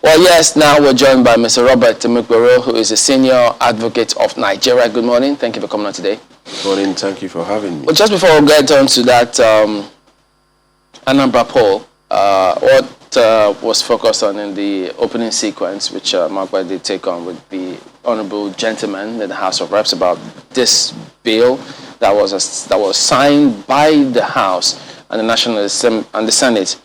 Well, yes, now we're joined by Mr. Robert Temukbero, who is a senior advocate of Nigeria. Good morning. Thank you for coming on today. Good morning. Thank you for having me. Well, just before we get on to that Anambra poll, what was focused on in the opening sequence, which Magba did take on with the honorable gentleman in the House of Reps about this bill that was signed by the House and the National Assembly and the Senate.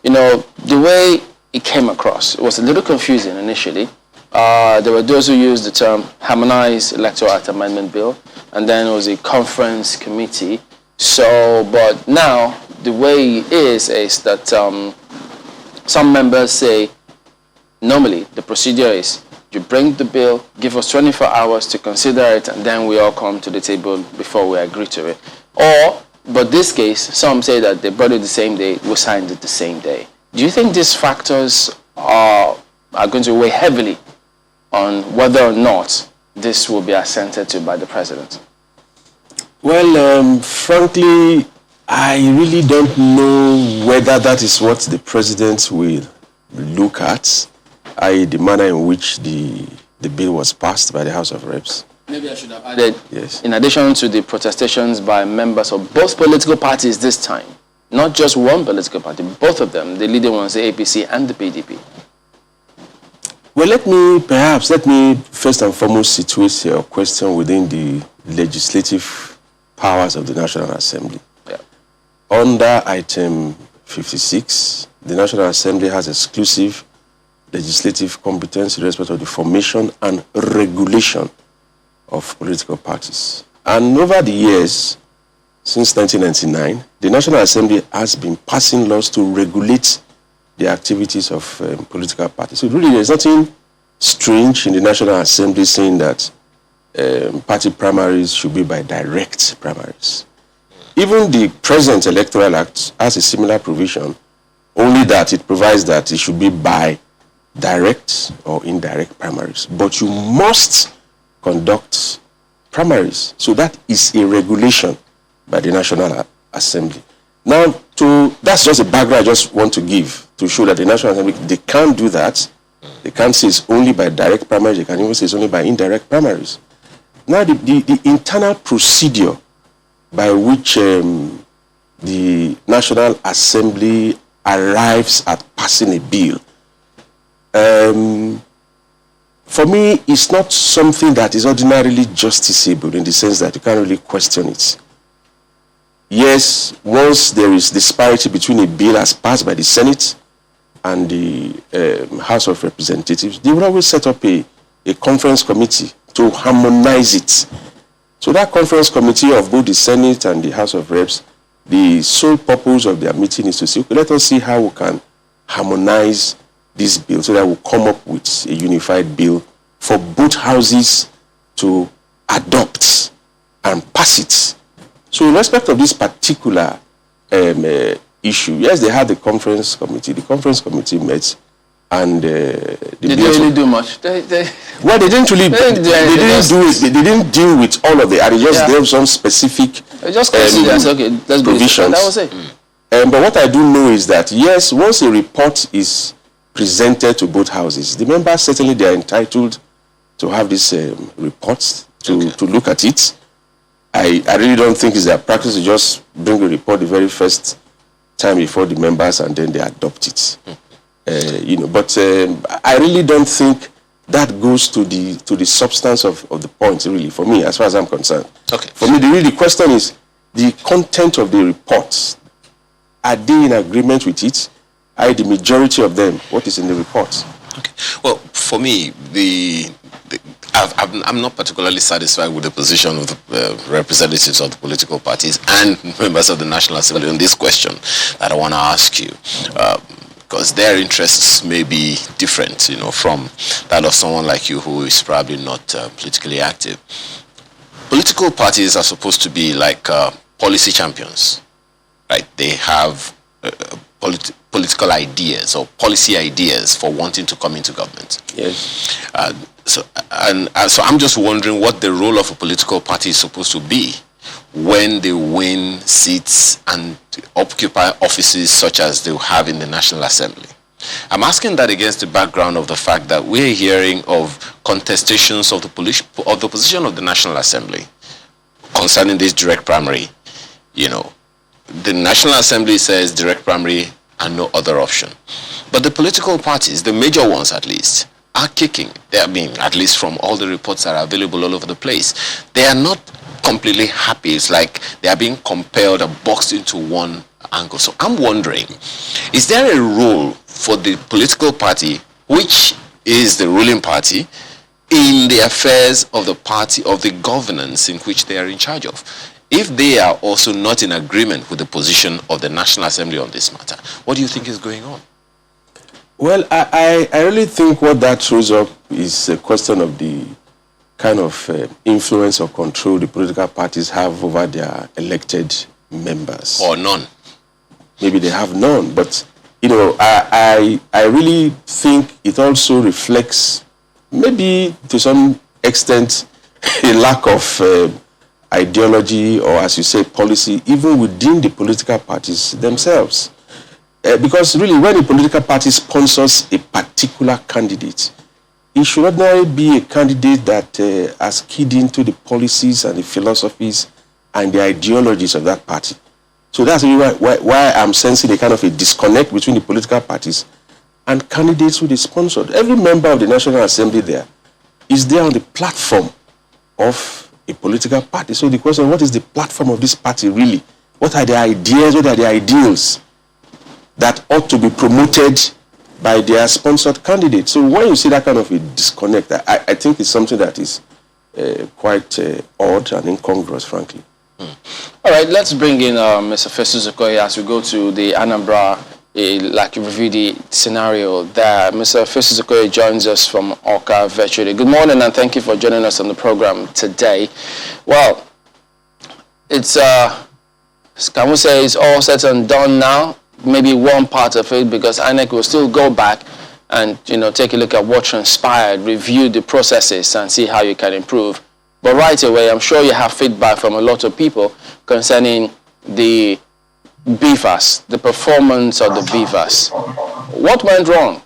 You know, the way it came across, it was a little confusing initially. There were those who used the term Harmonized Electoral Act Amendment Bill, and then it was a conference committee. So, but now the way it is that some members say normally the procedure is you bring the bill, give us 24 hours to consider it, and then we all come to the table before we agree to it. But this case, some say that they brought it the same day, we signed it the same day. Do you think these factors are going to weigh heavily on whether or not this will be assented to by the president? Well, frankly, I really don't know whether that is what the president will look at, i.e. the manner in which the bill was passed by the House of Reps. Maybe I should have added, yes, in addition to the protestations by members of both political parties this time, not just one political party, both of them, the leading ones, the APC and the PDP. Well, let me first and foremost situate your question within the legislative powers of the National Assembly. Yeah. Under item 56, the National Assembly has exclusive legislative competence in respect of the formation and regulation of political parties. And over the years, since 1999, the National Assembly has been passing laws to regulate the activities of political parties. So really, there's nothing strange in the National Assembly saying that party primaries should be by direct primaries. Even the present Electoral Act has a similar provision, only that it provides that it should be by direct or indirect primaries. But you must conduct primaries. So that is a regulation by the National Assembly. Now, that's just a background I just want to give to show that the National Assembly, they can't do that. They can't say it's only by direct primaries. They can even say it's only by indirect primaries. Now, the internal procedure by which the National Assembly arrives at passing a bill, for me, it's not something that is ordinarily justiciable in the sense that you can't really question it. Yes, once there is disparity between a bill as passed by the Senate and the House of Representatives, they will always set up a conference committee to harmonize it. So that conference committee of both the Senate and the House of Reps, the sole purpose of their meeting is to say, okay, let us see how we can harmonize this bill so that we'll come up with a unified bill for both houses to adopt and pass it. So in respect of this particular issue, yes, they had the conference committee. The conference committee met and did they really do much? Well, they didn't really. They didn't deal with all of it. They just gave some specific provisions. That was it. But what I do know is that yes, once a report is presented to both houses, the members certainly they are entitled to have this report to look at it. I really don't think it's their practice to just bring a report the very first time before the members and then they adopt it. But I really don't think that goes to the substance of the point, really, for me, as far as I'm concerned. Okay. For me, the question is the content of the reports. Are they in agreement with it? The majority of them, what is in the report? Okay. Well, for me, I'm not particularly satisfied with the position of the representatives of the political parties and members of the National Assembly on this question that I want to ask you. Because their interests may be different, from that of someone like you who is probably not politically active. Political parties are supposed to be like policy champions, right? They have political ideas or policy ideas for wanting to come into government. Yes. So I'm just wondering what the role of a political party is supposed to be when they win seats and occupy offices such as they have in the National Assembly. I'm asking that against the background of the fact that we're hearing of contestations of the position of the National Assembly concerning this direct primary. You know, the National Assembly says direct primary and no other option. But the political parties, the major ones at least, are kicking. I mean, at least from all the reports that are available all over the place, they are not completely happy. It's like they are being compelled and boxed into one angle. So I'm wondering, is there a role for the political party, which is the ruling party, in the affairs of the party, of the governance in which they are in charge of, if they are also not in agreement with the position of the National Assembly on this matter? What do you think is going on? Well, I really think what that throws up is a question of the kind of influence or control the political parties have over their elected members. Or none. Maybe they have none, but you know, I really think it also reflects, maybe to some extent, a lack of ideology, or as you say, policy, even within the political parties themselves. Because really, when a political party sponsors a particular candidate, it should ordinarily be a candidate that has keyed into the policies and the philosophies and the ideologies of that party. So that's really why I'm sensing a kind of a disconnect between the political parties and candidates who they sponsored. Every member of the National Assembly there is there on the platform of a political party. So the question, what is the platform of this party really? What are the ideas, what are the ideals that ought to be promoted by their sponsored candidates? So when you see that kind of a disconnect, I think it's something that is quite odd and incongruous, frankly. All right, let's bring in Mr. Festus Okoye as we go to the Anambra, like review the scenario there. Mr. Festus Okoye joins us from Oka virtually. Good morning and thank you for joining us on the program today. Well, it's, can we say it's all set and done now? Maybe one part of it, because INEC will still go back and, you know, take a look at what transpired, review the processes and see how you can improve. But right away, I'm sure you have feedback from a lot of people concerning the BVAS, the performance of the BVAS. What went wrong?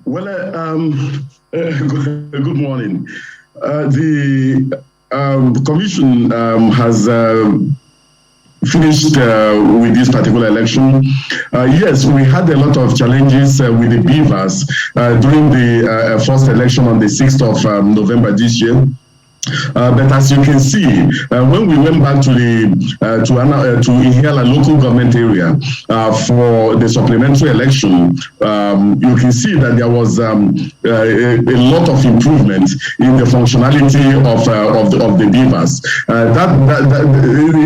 Well, good morning. The commission has finished with this particular election. Yes, we had a lot of challenges with the BVAS during the first election on the 6th of November this year. But as you can see, when we went back to the to Ihiala local government area for the supplementary election, you can see that there was a lot of improvement in the functionality of the BVAS.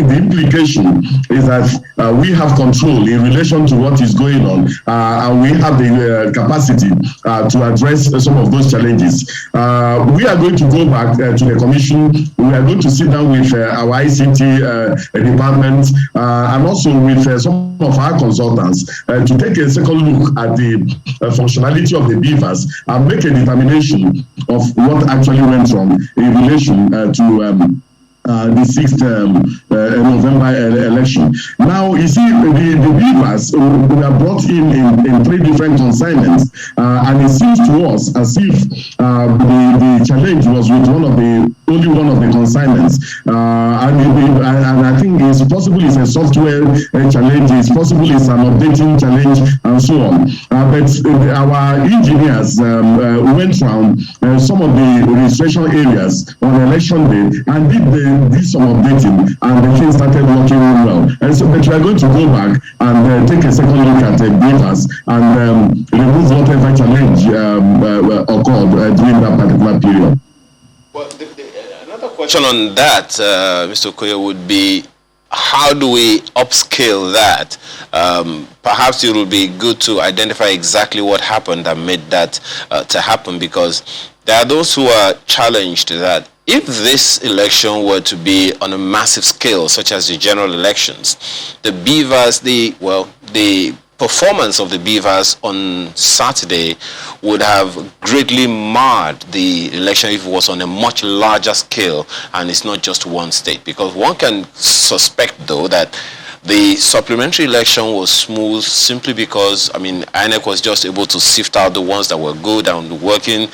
The implication is that we have control in relation to what is going on, and we have the capacity to address some of those challenges. We are going to go back to the commission. We are going to sit down with our ICT department and also with some of our consultants to take a second look at the functionality of the BVAS and make a determination of what actually went wrong in relation to the 6th November election. Now, you see, the BVAS were brought in 3 different consignments, and it seems to us as if the challenge was with only one of the consignments. And I think it's possible it's a software challenge, it's possible it's an updating challenge, and so on. But our engineers went around some of the registration areas on election day and did some updating, and the thing started working really well. And so, but we are going to go back and take a second look at the BVAS and remove whatever challenge occurred during that particular period. Well, another question on that, Mr. Okoye, would be, how do we upscale that? Perhaps it will be good to identify exactly what happened that made that to happen, because there are those who are challenged that if this election were to be on a massive scale, such as the general elections, the BVAS, the performance of the BVAS on Saturday would have greatly marred the election if it was on a much larger scale and it's not just one state. Because one can suspect, though, that the supplementary election was smooth simply because, I mean, INEC was just able to sift out the ones that were good and working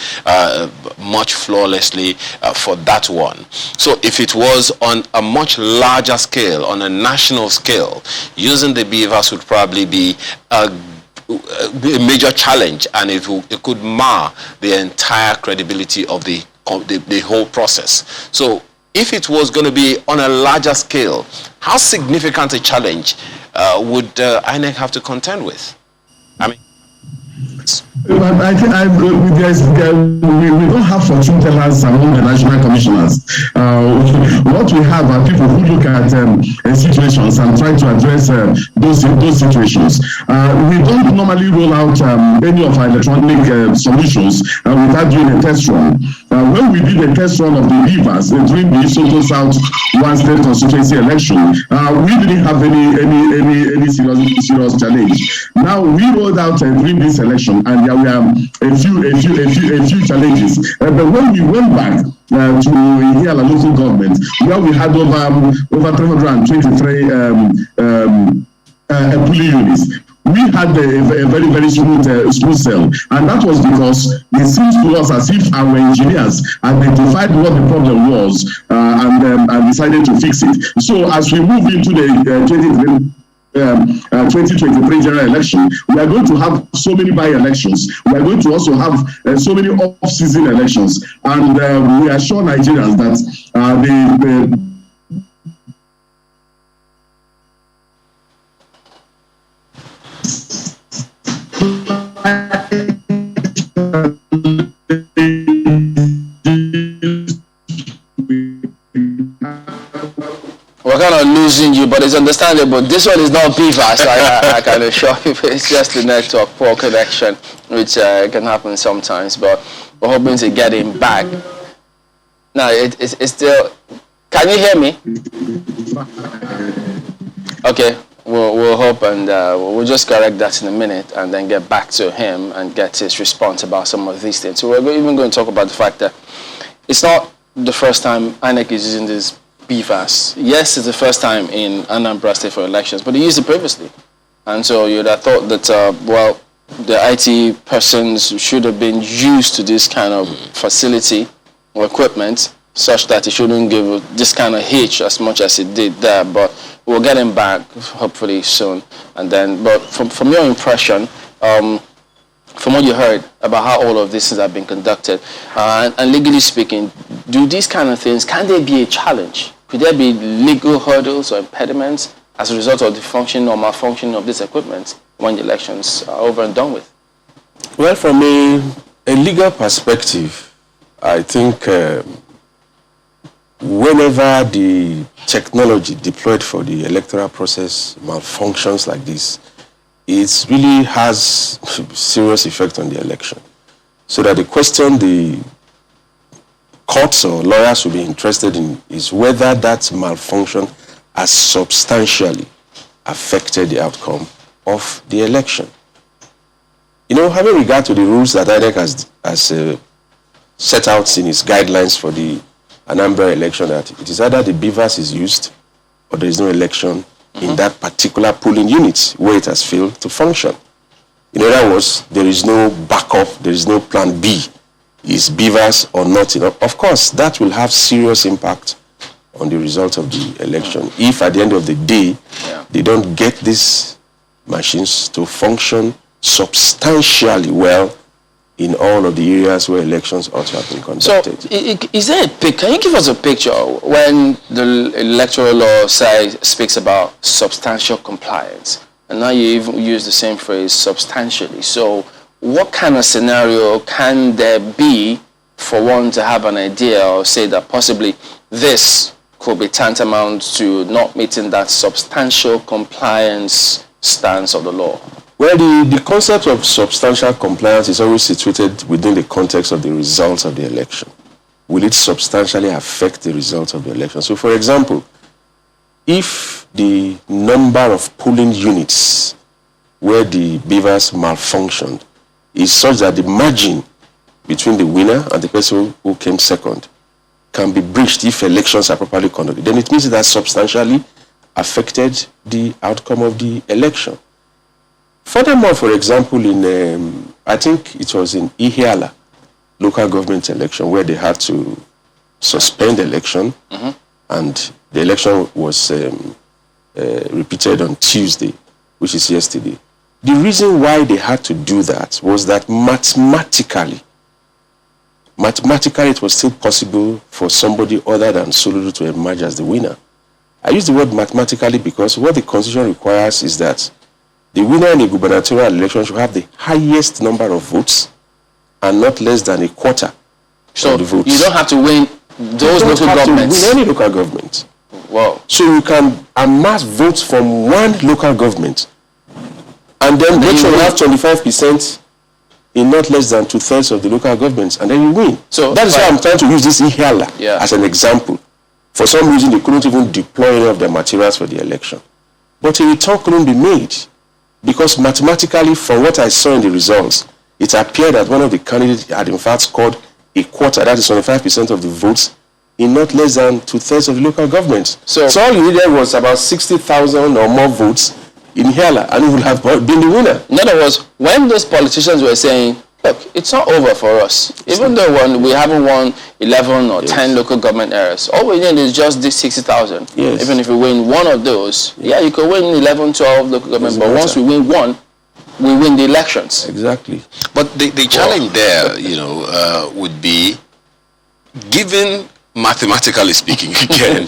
much flawlessly for that one. So if it was on a much larger scale, on a national scale, using the beavers would probably be a major challenge, and it could mar the entire credibility of the whole process. So if it was going to be on a larger scale, how significant a challenge would INEC have to contend with? I mean, I think we don't have fortune tellers among the national commissioners. What we have are people who look at situations and try to address those situations. We don't normally roll out any of our electronic solutions without doing a test run. When we did a test run of the beavers during the Soto South One State constituency election, we didn't have any serious challenge. Now we rolled out during this election, and there were a few challenges. But when we went back to Ihiala local government, where we had over 323 polling units, we had a very smooth cell, and that was because it seems to us as if our engineers identified what the problem was and decided to fix it. So as we move into the 2023 general election, we are going to have so many by-elections. We are going to also have so many off-season elections, and we assure Nigerians that we're kind of losing you, but it's understandable. This one is not beavers. I can assure you, it's just the network poor connection, which can happen sometimes. But we're hoping to get him back. Now it's still. Can you hear me? Okay, we'll hope, and we'll just correct that in a minute, and then get back to him and get his response about some of these things. So we're even going to talk about the fact that it's not the first time INEC is using this beavers. Yes, it's the first time in Anambra State for elections, but they used it previously. And so you'd have thought that, well, the IT persons should have been used to this kind of facility or equipment such that it shouldn't give this kind of hitch as much as it did there. But we'll get him back hopefully soon. And then, but from your impression, from what you heard about how all of this have been conducted, and legally speaking, do these kind of things, can they be a challenge? Could there be legal hurdles or impediments as a result of the functioning or malfunctioning of this equipment when the elections are over and done with? Well, from a legal perspective, I think whenever the technology deployed for the electoral process malfunctions like this, it really has serious effect on the election. So that the question the courts or lawyers will be interested in is whether that malfunction has substantially affected the outcome of the election. You know, having regard to the rules that INEC has set out in its guidelines for the Anambra election, that it is either the beavers is used or there is no election in that particular polling unit where it has failed to function. In other words, there is no backup, there is no plan B. Is beavers or not? Of course, that will have serious impact on the result of the election. If at the end of the day, they don't get these machines to function substantially well in all of the areas where elections ought to have been conducted. So, is there a picture? Can you give us a picture when the electoral law speaks about substantial compliance? And now you even use the same phrase, substantially. So, what kind of scenario can there be for one to have an idea or say that possibly this could be tantamount to not meeting that substantial compliance stance of the law? Well, the concept of substantial compliance is always situated within the context of the results of the election. Will it substantially affect the results of the election? So, for example, if the number of polling units where the beavers malfunctioned is such that the margin between the winner and the person who came second can be breached if elections are properly conducted, then it means that substantially affected the outcome of the election. Furthermore, for example, in I think it was in Ihiala local government election where they had to suspend the election, and the election was repeated on Tuesday, which is yesterday. The reason why they had to do that was that mathematically it was still possible for somebody other than Soludo to emerge as the winner. I use the word mathematically because what the Constitution requires is that the winner in a gubernatorial election should have the highest number of votes and not less than a quarter So of the votes. you don't have to win those local governments. To win any local government. Wow. So you can amass votes from one local government and then make sure you have 25% in not less than 2/3 of the local governments, and then you win. So that is why I'm trying to use this Ihiala Yeah. as an example. For some reason, they couldn't even deploy any of their materials for the election. But a return couldn't be made because mathematically, from what I saw in the results, it appeared that one of the candidates had in fact scored a quarter, that is 25% of the votes, in not less than 2/3 of the local governments. So all you needed was about 60,000 or more votes in Ihiala, and he would have been the winner. In other words, when those politicians were saying, look, it's not over for us. Even though we haven't won 11 or 10 local government areas, all we need is just this 60,000. Yes. Even if we win one of those, you could win 11, 12 local government, but once we win one, we win the elections. Exactly. But the challenge there, would be, given, mathematically speaking, again,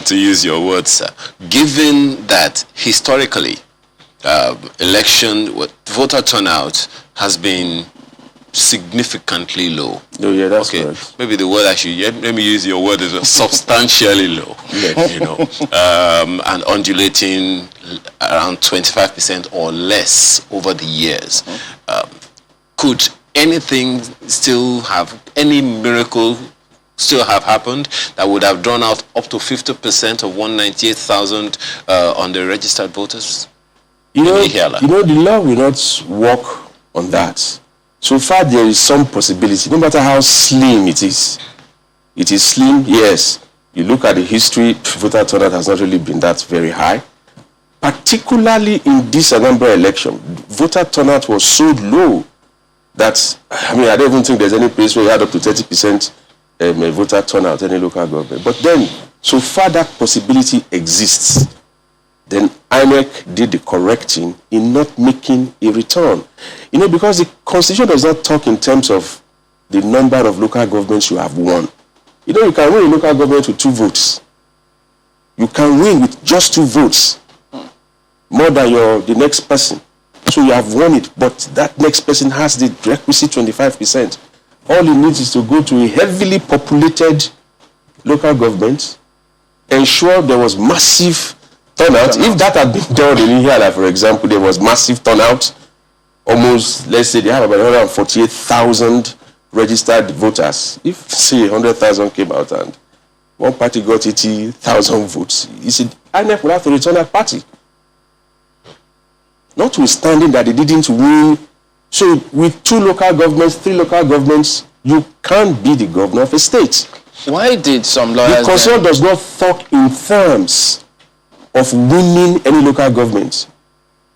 to use your words, sir, given that historically, voter turnout has been significantly low. Oh, yeah, that's correct. Maybe the word let me use your word, is substantially low. And undulating around 25% or less over the years. Could anything any miracle still have happened that would have drawn out up to 50% of 198,000 on the registered voters? The law will not work on that. So far, there is some possibility, no matter how slim it is. It is slim, yes. You look at the history, voter turnout has not really been that very high. Particularly in this Anambra election, voter turnout was so low that, I don't even think there's any place where you had up to 30% voter turnout, any local government. But then, so far that possibility exists. Then INEC did the correct thing in not making a return. Because the Constitution does not talk in terms of the number of local governments you have won. You can win a local government with 2 votes. You can win with just 2 votes. More than the next person. So you have won it, but that next person has the requisite 25%. All he needs is to go to a heavily populated local government, ensure there was massive turnout. If that had been done in Ihiala, for example, there was massive turnout. Almost, let's say they have about 148,000 registered voters. If, say, 100,000 came out and one party got 80,000 votes, you see, INEC will have to return that party. Notwithstanding that they didn't win. So with 2 local governments, 3 local governments, you can't be the governor of a state. Why did some lawyers... The Constitution does not talk in terms of winning any local government.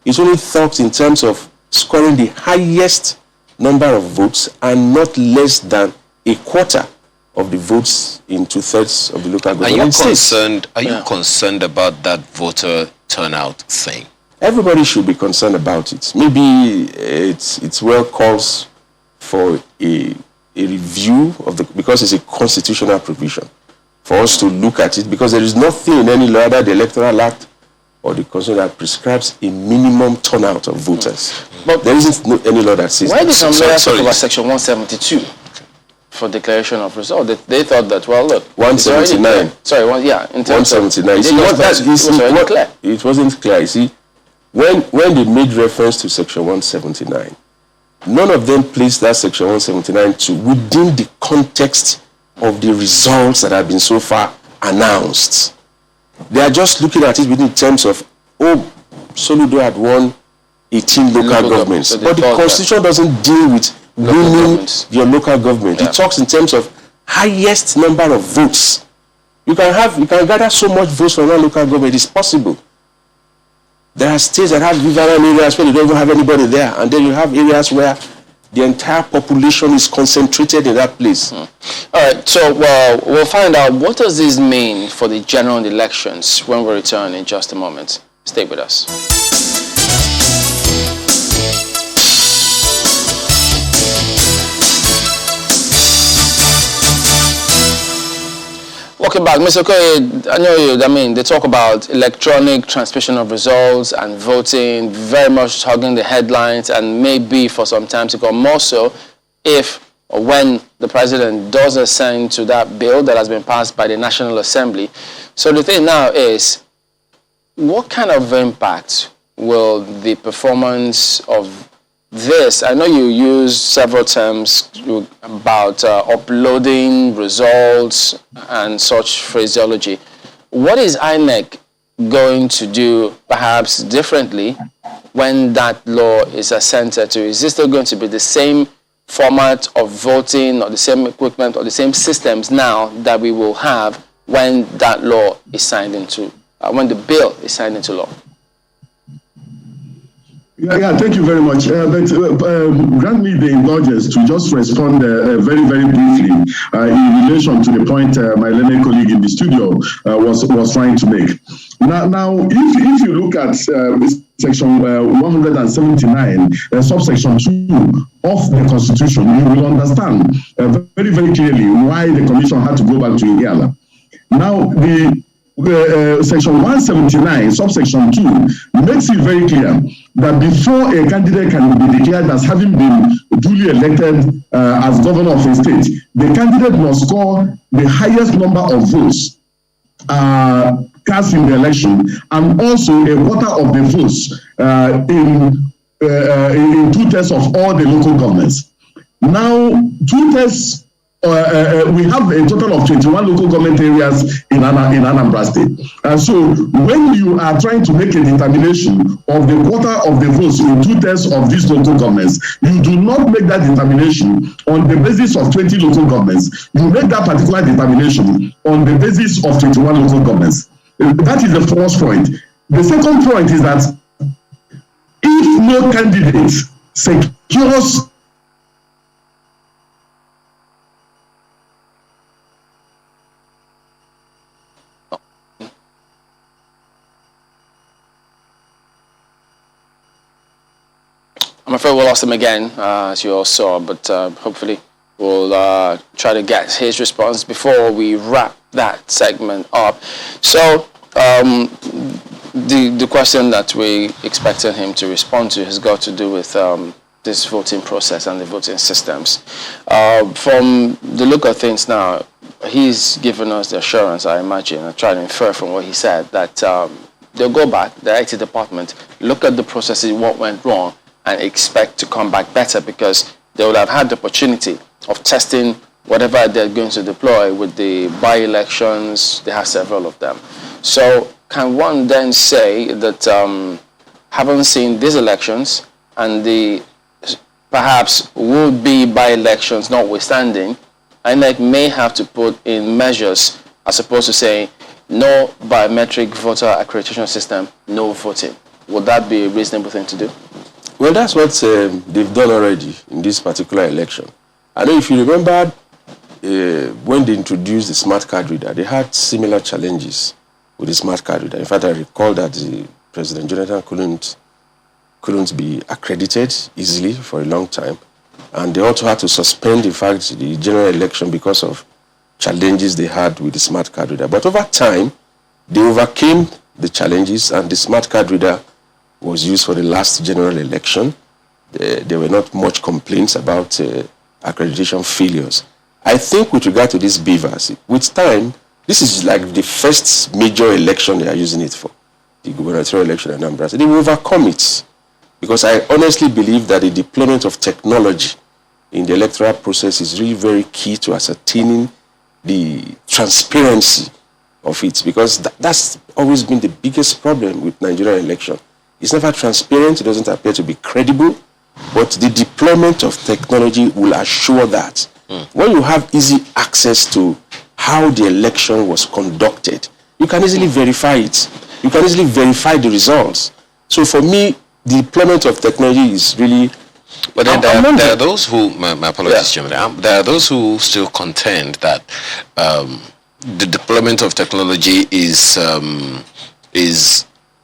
It only talks in terms of scoring the highest number of votes and not less than a quarter of the votes in 2/3 of the local government. Are you concerned about that voter turnout thing? Everybody should be concerned about it. Maybe it's well calls for a review because it's a constitutional provision for us to look at it, because there is nothing in any law, either the Electoral Act or the Constitution, that prescribes a minimum turnout of voters. But there isn't any law that says why did some lawyers talk about sorry. Section 172 for declaration of result? They thought that, well, look, 179. Sorry, in terms 179. It wasn't clear. You see, when they made reference to Section 179, none of them placed that Section 179 within the context of the results that have been so far announced. They are just looking at it within terms of, Soludo had won 18 local governments. So but the Constitution doesn't deal with winning your local government. It talks in terms of highest number of votes. You can gather so much votes from one local government. It's possible. There are states that have rural areas where they don't even have anybody there, and then you have areas where the entire population is concentrated in that place. All right, so we'll find out what does this mean for the general elections when we return in just a moment. Stay with us. Welcome back. Mr. Okoye, I know they talk about electronic transmission of results and voting, very much hugging the headlines, and maybe for some time to come more so if or when the president does assent to that bill that has been passed by the National Assembly. So the thing now is, what kind of impact will the performance of this, I know you use several terms about uploading results and such phraseology. What is INEC going to do perhaps differently when that law is assented to? Is this still going to be the same format of voting or the same equipment or the same systems now that we will have when that law is signed into, when the bill is signed into law? Yeah, thank you very much. Grant me the indulgence to just respond very, very briefly in relation to the point my learned colleague in the studio was trying to make. Now, if you look at section 179, subsection 2 of the Constitution, you will understand very, very clearly why the Commission had to go back to Ihiala. Now, section 179, subsection 2, makes it very clear that before a candidate can be declared as having been duly elected as governor of a state, the candidate must score the highest number of votes cast in the election, and also a quarter of the votes in 2/3 of all the local governments. Now, 2/3. We have a total of 21 local government areas in Anambra State. So when you are trying to make a determination of the quarter of the votes in 2/3 of these local governments, you do not make that determination on the basis of 20 local governments. You make that particular determination on the basis of 21 local governments. That is the first point. The second point is that if no candidate secures I'm afraid we lost him again, as you all saw, but hopefully we'll try to get his response before we wrap that segment up. So the question that we expected him to respond to has got to do with this voting process and the voting systems. From the look of things now, he's given us the assurance, I imagine, I try to infer from what he said, that they'll go back, the IT department, look at the processes, what went wrong, and expect to come back better, because they will have had the opportunity of testing whatever they're going to deploy with the by-elections. They have several of them. So can one then say that having seen these elections and the perhaps would-be by-elections notwithstanding, INEC may have to put in measures as opposed to saying no biometric voter accreditation system, no voting? Would that be a reasonable thing to do? Well, that's what they've done already in this particular election. I know if you remember when they introduced the smart card reader, they had similar challenges with the smart card reader. In fact, I recall that President Jonathan couldn't be accredited easily for a long time. And they also had to suspend, in fact, the general election because of challenges they had with the smart card reader. But over time, they overcame the challenges, and the smart card reader was used for the last general election. There were not much complaints about accreditation failures. I think with regard to these beavers, with time, this is like the first major election they are using it for, the gubernatorial election in Anambra. So they will overcome it, because I honestly believe that the deployment of technology in the electoral process is really very key to ascertaining the transparency of it, because that's always been the biggest problem with Nigerian election. It's never transparent, it doesn't appear to be credible, but the deployment of technology will assure that. When you have easy access to how the election was conducted, you can easily verify it. You can easily verify the results. So for me, the deployment of technology is really... But then there are those who, my apologies, Chairman, there are those who still contend that the deployment of technology is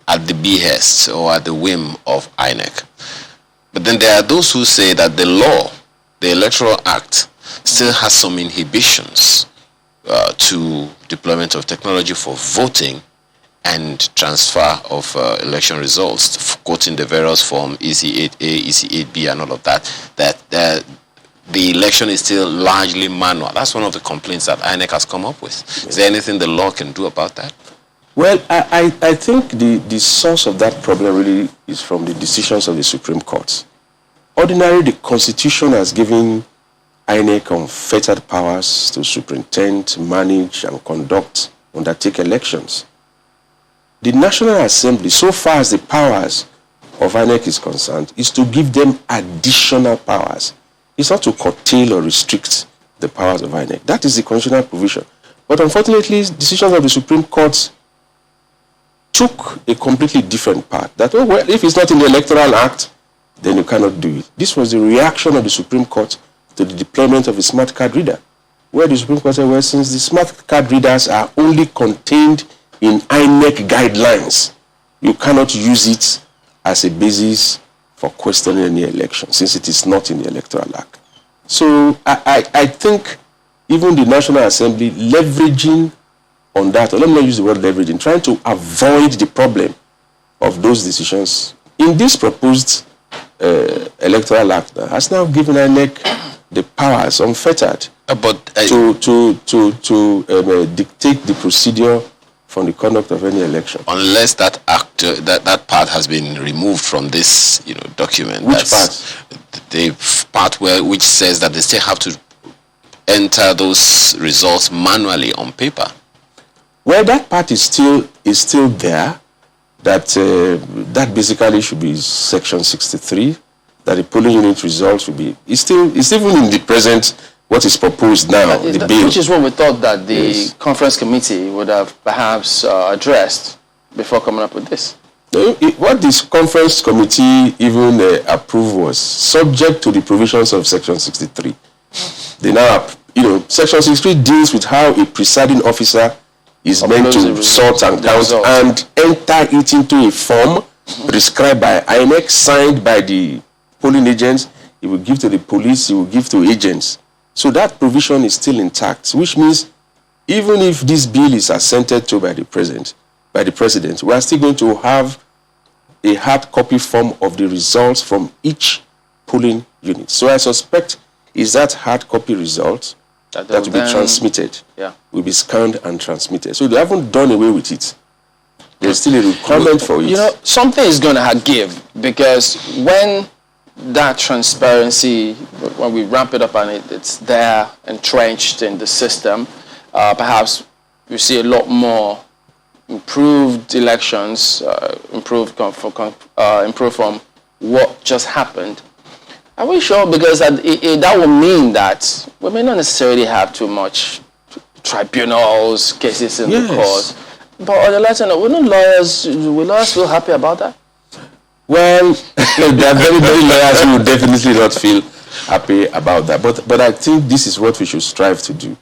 at the behest or at the whim of INEC. But then there are those who say that the law, the Electoral Act, still has some inhibitions to deployment of technology for voting and transfer of election results, quoting the various form EC8A, EC8B, and all of that, that the election is still largely manual. That's one of the complaints that INEC has come up with. Is there anything the law can do about that? Well, I think the source of that problem really is from the decisions of the Supreme Court. Ordinarily, the Constitution has given INEC unfettered powers to superintend, manage, and undertake elections. The National Assembly, so far as the powers of INEC is concerned, is to give them additional powers. It's not to curtail or restrict the powers of INEC. That is the constitutional provision. But unfortunately, decisions of the Supreme Court took a completely different path. That, oh, well, if it's not in the Electoral Act, then you cannot do it. This was the reaction of the Supreme Court to the deployment of a smart card reader, where the Supreme Court said, well, since the smart card readers are only contained in INEC guidelines, you cannot use it as a basis for questioning any election, since it is not in the Electoral Act. So I think even the National Assembly leveraging on that, or let me not use the word leveraging, trying to avoid the problem of those decisions in this proposed Electoral Act has now given INEC the powers unfettered to dictate the procedure from the conduct of any election. Unless that act, that part has been removed from this, document. Which part? The part which says that they still have to enter those results manually on paper. Well, that part is still there. That basically should be Section 63. That the polling unit results will be. It's even in the present what is proposed now, the bill. Which is what we thought that the conference committee would have perhaps addressed before coming up with this. What this conference committee even approved was subject to the provisions of Section 63. They now, Section 63 deals with how a presiding officer is meant to sort and count and enter it into a form prescribed by INEC, signed by the polling agents. He will give to the police, he will give to agents. So that provision is still intact, which means even if this bill is assented to by the president, we are still going to have a hard copy form of the results from each polling unit. So I suspect is that hard copy result that will be transmitted, will be scanned and transmitted. So they haven't done away with it. There's still a requirement for it. Something is going to give, because when that transparency, when we ramp it up and it's there, entrenched in the system, perhaps you see a lot more improved elections, improved from what just happened. Are we sure? Because that will mean that we may not necessarily have too much tribunals, cases in the court. But on the latter note, will lawyers feel happy about that? Well, there are very, very lawyers who will definitely not feel happy about that. But I think this is what we should strive to do.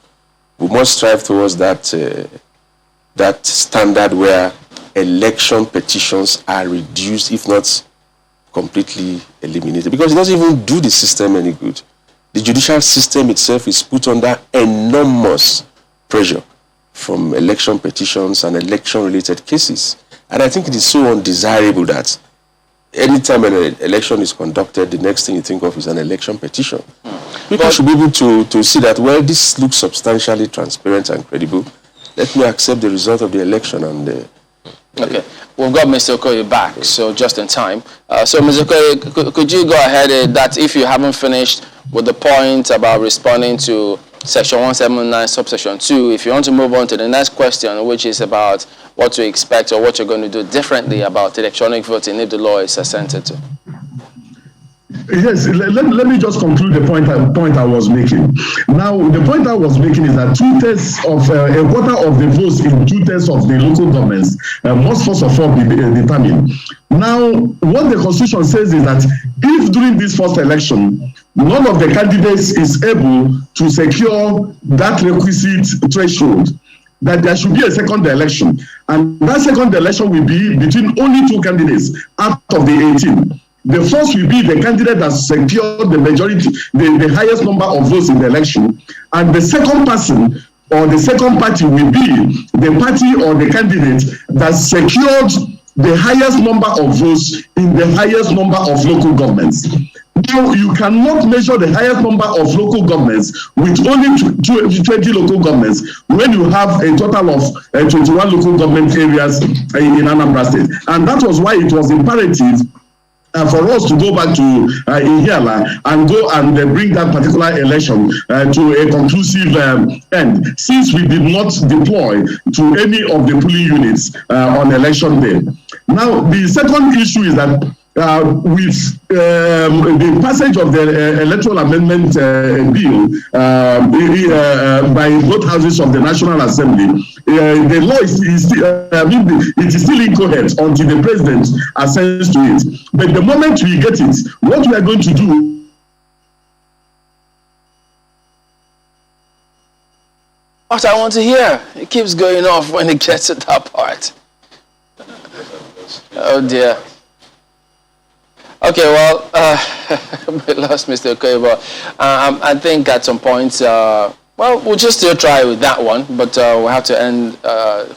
We must strive towards that standard where election petitions are reduced, if not completely eliminated, because it doesn't even do the system any good. The judicial system itself is put under enormous pressure from election petitions and election-related cases. And I think it is so undesirable that anytime an election is conducted, the next thing you think of is an election petition. People should be able to see that, well, this looks substantially transparent and credible. Let me accept the result of the election. And okay, we've got Mr. Okoye back, so just in time. So, Mr. Okoye, could you go ahead that if you haven't finished with the point about responding to Section 179, subsection 2, if you want to move on to the next question, which is about what to expect or what you're going to do differently about electronic voting if the law is assented to? Yes, let me just conclude the point I was making. Now, the point I was making is that a quarter of the votes in 2/3 of the local governments must first of all be determined. Now, what the Constitution says is that if during this first election, none of the candidates is able to secure that requisite threshold, that there should be a second election. And that second election will be between only 2 candidates out of the 18. The first will be the candidate that secured the majority, the highest number of votes in the election. And the second person or the second party will be the party or the candidate that secured the highest number of votes in the highest number of local governments. Now, you cannot measure the highest number of local governments with only 20 local governments when you have a total of 21 local government areas in Anambra State. And that was why it was imperative for us to go back to Ihiala and go and bring that particular election to a conclusive end, since we did not deploy to any of the polling units on election day. Now, the second issue is that with the passage of the electoral amendment bill by both houses of the National Assembly, the law is still incoherent until the president assents to it. But the moment we get it, what we are going to do. What I want to hear, it keeps going off when it gets to that part. Oh dear. Okay, well, we lost Mr. Okoye, but I think at some point, well, we'll just still try with that one, but we'll have to end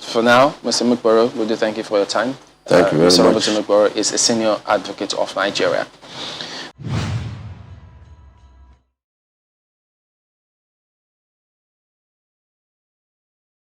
for now. Mr. Mukboro, we do thank you for your time. Thank you very much. Mr. Mukboro is a senior advocate of Nigeria.